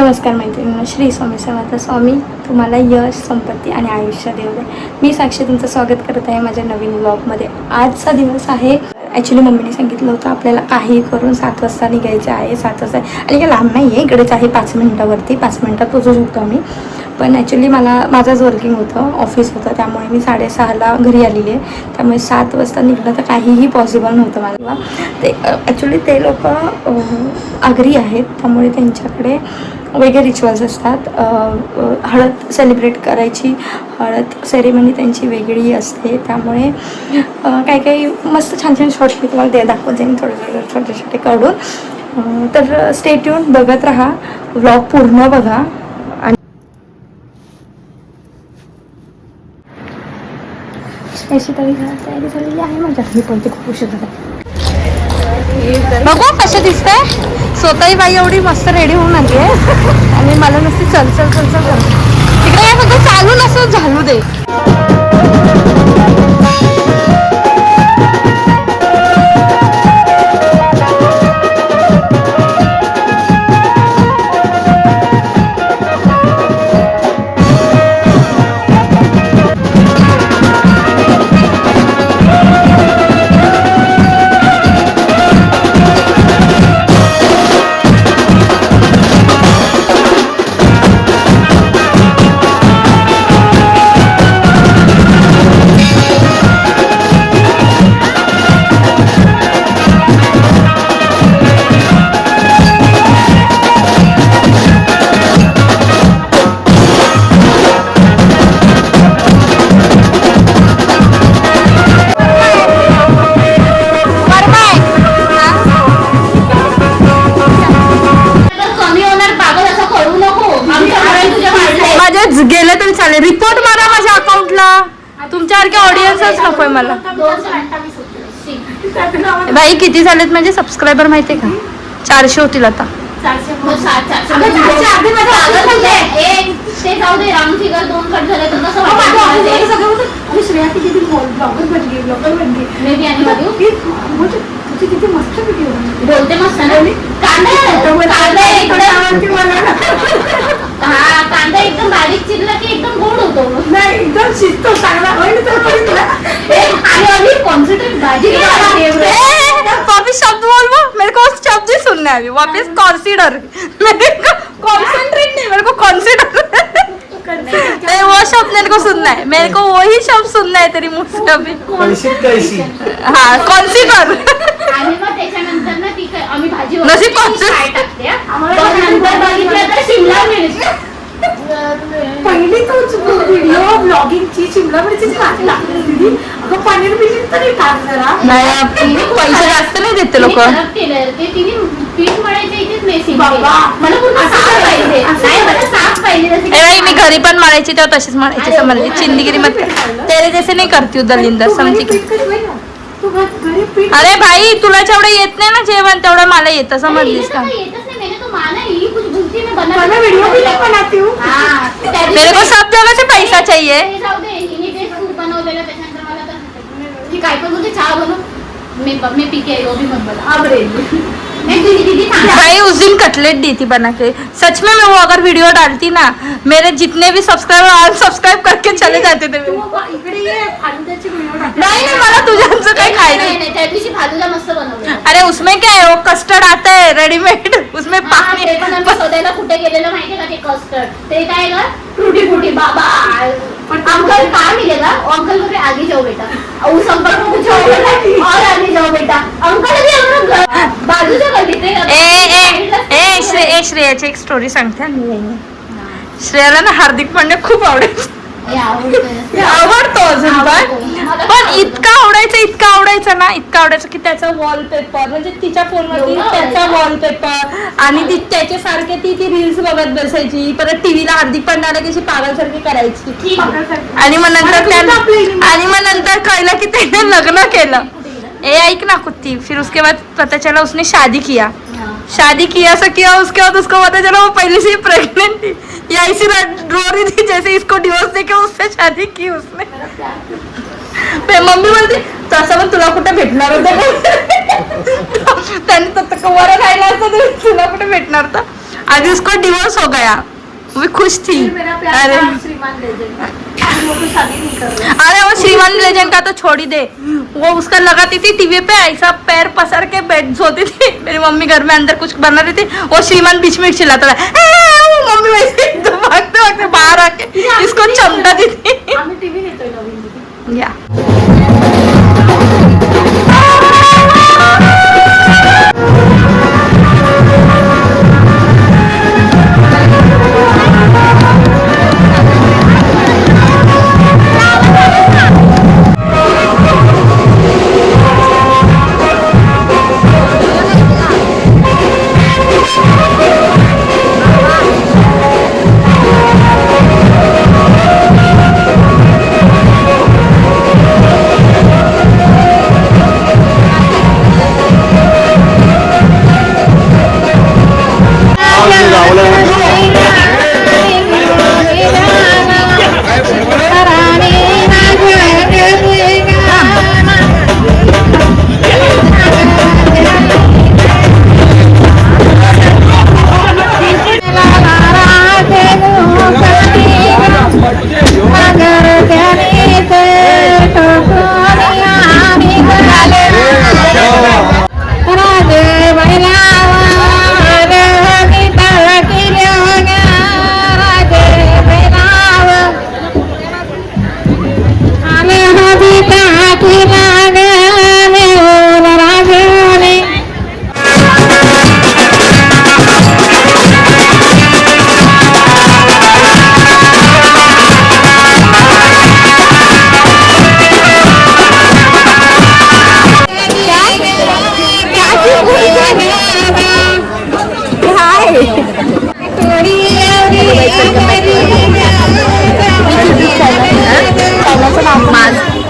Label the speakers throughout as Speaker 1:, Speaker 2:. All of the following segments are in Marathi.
Speaker 1: नमस्कार मैत्रिणींनो, श्री स्वामी समर्थ. स्वामी तुम्हाला यश, संपत्ती आणि आयुष्य देऊ दे. मी साक्षी तुमचं स्वागत करत आहे माझ्या नवीन व्लॉगमध्ये. आजचा दिवस आहे. ॲक्च्युली मम्मीने सांगितलं होतं आपल्याला काही करून 7 वाजता निघायचं आहे. 7 वाजता आणि काय लांब नाही आहे, इकडेच आहे 5 मिनटावरती. 5 मिनटात पोचू शकतो आम्ही. पण ॲक्च्युली माझंच वर्किंग होतं, ऑफिस होतं, त्यामुळे मी 6:30ला घरी आलेली आहे. त्यामुळे 7 वाजता निघणं तर काहीही पॉसिबल नव्हतं मला. ते ॲक्च्युली ते लोक आगरी आहेत, त्यामुळे त्यांच्याकडे वेगळे रिच्युअल्स असतात. हळद सेलिब्रेट करायची, हळद सेरेमनी त्यांची वेगळी असते. त्यामुळे काही मस्त छान छान शॉर्ट्स मी तुम्हाला दाखवत जाईन थोडे छोटे काढून. तर स्टे ट्यून, बघत राहा, व्लॉग पूर्ण बघा. अशी तयारी झालेली आहे माझ्या. मी पण ते खूप उशीर झाला. बघू कसं दिसतंय. स्वतःही बाई एवढी मस्त रेडी होऊन आली आहे आणि मला नुसती चल तिकडे काय फक्त चालू नसं झालू दे. गेले तरी चालेल. रिपोर्ट मारा माझ्या अकाउंटला. तुमच्यासारखे ऑडियन्सच नकोय मला. बाई किती झालेत म्हणजे सबस्क्रायबर माहितीये का? 400 होतील आता.
Speaker 2: किती मस्त व्हिडिओ
Speaker 3: बोलते मस्त कांदा एकदम बारीक चिरला की एकदम गोड होतो.
Speaker 2: नाही एकदम शिजतो चांगला.
Speaker 1: वापिस शब्द बोलबो. मेरे को शब्द ही सुनना है अभी. वापिस कंसीडर. मेरे को कॉन्सेंट्रेट नहीं, मेरे को कंसीडर. नहीं, वो शब्द मेरे को सुनना है. मेरे को वही शब्द सुनना है तेरी मुझसे अभी. हाँ कंसीडर.
Speaker 3: आणि मग त्याच्यानंतर ना ती आम्ही भाजी
Speaker 1: नशीब
Speaker 3: काय टाकते. नंतर बघितलं तर शिमला मिरची.
Speaker 2: पहिली तोच व्हिडिओ ब्लॉगिंगची शिमला मिरचीची भाजी लागली. अगं पनीर बिनीर तरी टाक जरा.
Speaker 1: नाही पैसे जास्त नाही देते लोक.
Speaker 3: ते तिने पीठ मळायचे इथेच मेसी. मला पूर्ण साफ पाहिजे. नाही मला साफ पाहिजे.
Speaker 1: मी घरी पण मळायची तेव्हा तशीच मळायची. समजली चिंदगिरी मध्ये तेरे जैसे नाही करती दलिंदर. समजी. अरे भाई तुला जेवढं येत नाही ना जेवण तेवढं मला येतं. समजलीस का? मेरे को सब जगह से पैसा चाहिए.
Speaker 3: काय पण बोलते चहा बनव. मैं पी के आई वो भी मत बना. अब रे
Speaker 1: भाई उस दिन कटलेट दी थी बना के. सच में मैं वो अगर वीडियो डालती ना, मेरे जितने भी सब्सक्राइबर अनसब्सक्राइब करके चले जाते थे. नहीं मला तुझ्यांचं काही खायचं.
Speaker 3: त्या दिवशी फालुदा मस्त बनवला.
Speaker 1: अरे उसमें क्या है, वो कस्टर्ड आता है रेडीमेड. उसमें पानी.
Speaker 3: ते पण आम्ही शोधायला कुठे गेलेलं माहितीये का? ते कस्टर्ड ते काय का फ्रूटी बाबा. अंकल कहाँ मिलेगा? अंकल बोले आगे जाओ बेटा. उस अंकल को पूछो और आगे जाओ बेटा. अंकल भी हमारा बाजूच्या गल्लीत
Speaker 1: श्रेयाची एक स्टोरी सांगते. श्रेयाला ना हार्दिक पांड्या खूप आवडायचं. आवडतो अजून पण इतका आवडायचा की त्याचा वॉलपेपर म्हणजे तिच्या फोनवरती त्याचा वॉलपेपर आणि त्याच्यासारखे ती रील्स बघत बसायची. परत टीव्हीला हार्दिक पांड्याला कशी पागलसारखी करायची. आणि मग नंतर कळलं की त्याने लग्न केलं. ऐक ना कुत्ती. फिर उसके बाद पता चला उसने शादी किया. उसके बाद उसको पता चला वो पहले से ही प्रेग्नेंट थी. या ऐसी रो रही थी जैसे इसको डिवोर्स देके उससे शादी की उसने. मम्मी बोलते तसं पण तुला कुठे भेटणार होतं. त्याने तर कवर राहिला असतं तुला कुठे भेटणार होतं. अभी उसको डिवोर्स हो गया, वो भी खुश थी।
Speaker 2: मेरा
Speaker 1: अरे
Speaker 2: प्यार श्रीमान लेजेंड, वो तो शादी नहीं कर रहा।
Speaker 1: अरे वो श्रीमान लेजेंड का तो छोड़ ही दे, वो उसका लगाती थी टीवी पे ऐसा पैर पसर के बैठ सोती थी। मेरी मम्मी घर में अंदर कुछ बना रही थी, वो श्रीमान बीच में चिल्लाता था, वो मम्मी वैसे एकदम भागते भागते बाहर आके इसको चमटा दी थी।
Speaker 2: आम्ही टीव्ही नेतोय नवीन
Speaker 1: या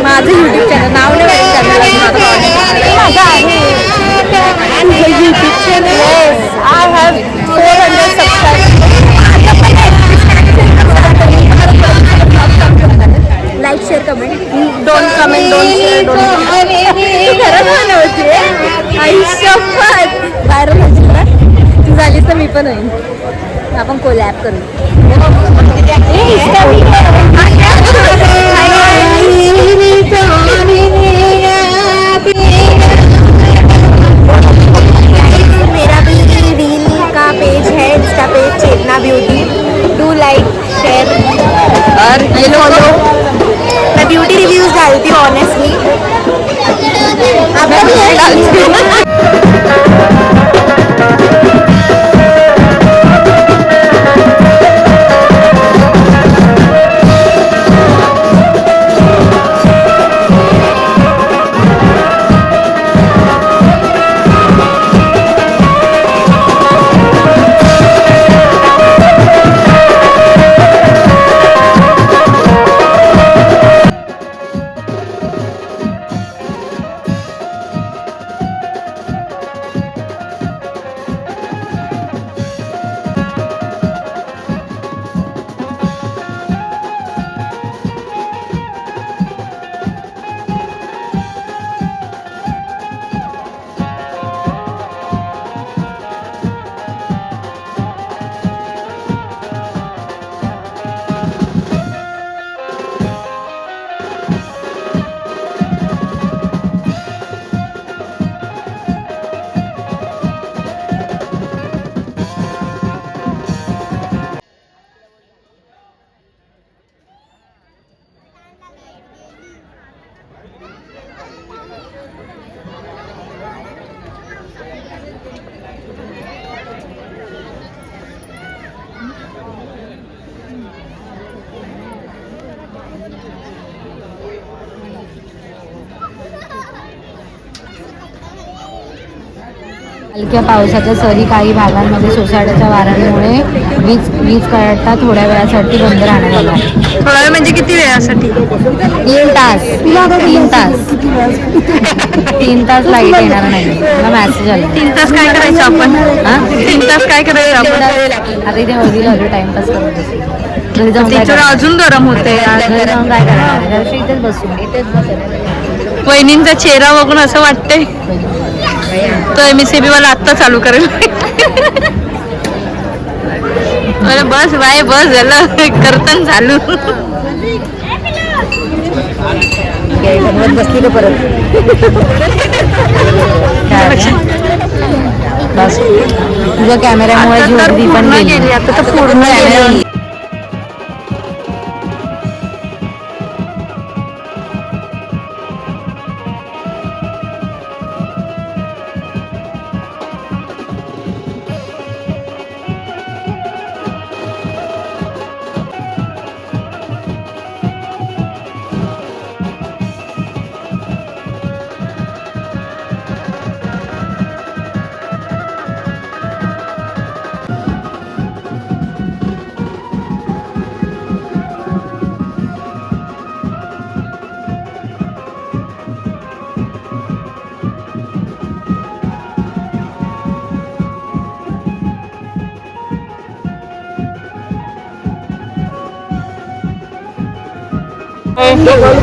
Speaker 1: माझं युट्यूब चॅनल नाव नाही माझं आहे YouTube channel. I have 400 like share comment, दोन कमेंट, दोन शेअर, दोन खरंच मला होती आयुष्यभर व्हायरल होती ना. तू झालीस तर मी पण होईन, आपण कोलॅब करू. मेरा भी रील का पेज है, insta page Chetna beauty, do like share और ये फॉलो. मैं ब्यूटी रिव्यूज डालती हूँ ऑनेस्टली, आपको भी डालती हूँ.
Speaker 4: हलक्या पावसाच्या सरी काही भागांमध्ये सोसाट्याच्या वाऱ्यांमुळे वीज कळता थोड्या वेळासाठी बंद राहण्यात आला.
Speaker 1: थोडा वेळ म्हणजे किती वेळासाठी?
Speaker 4: 3 तास लाईट येणार नाही. मला मेसेज आला.
Speaker 1: 3 तास काय करायचं आपण? 3 तास काय करायचं आपण?
Speaker 4: आता इथे वगैरे टाइमपास करत घरी जाऊन
Speaker 1: त्याच्यावर अजून गरम होते.
Speaker 4: घरी जाऊन काय करणार? इथेच बसून
Speaker 1: वहिनींचा चेहरा बघून असं वाटतंय तो MSCB वाला आत्ता चालू करेल.
Speaker 4: अरे बस बाय बस झालं करतान चालू बसली तर परत बस तुझ्या कॅमेऱ्यामुळे झोपडी पण गेली आता तर पूर्ण गेली.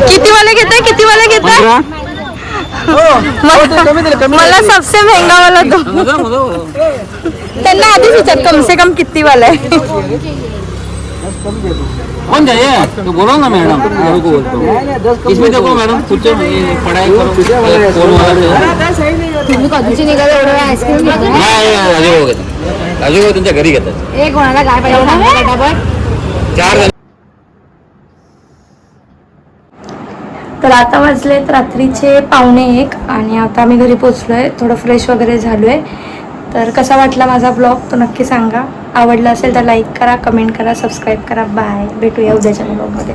Speaker 4: किती वाले घेताय मला सबसे महंगा वाला दो त्यांना आधीच विचार कम से कम किती वाला है
Speaker 5: कौन जाइए तो बोलो ना मैडम मेरे को बोलता हूँ इसमें देखो मैडम कुछ पढ़ाई करो फोन वाला
Speaker 4: तुम्ही कधीची निघाले एवढं आईस्क्रीम
Speaker 5: राजू त्यांच्या घरी घेतात
Speaker 4: एक कोणाला काय पाहिजे फटाफट
Speaker 5: 4 जण.
Speaker 1: तर आता वाजलेत रात्रीचे 1:45 आणि आता आम्ही घरी पोचलोय. थोडं फ्रेश वगैरे झालोय. तर कसा वाटला माझा ब्लॉग तो नक्की सांगा. आवडला असेल तर लाईक करा, कमेंट करा, सबस्क्राईब करा. बाय, भेटूया उद्याच्या ब्लॉगमध्ये.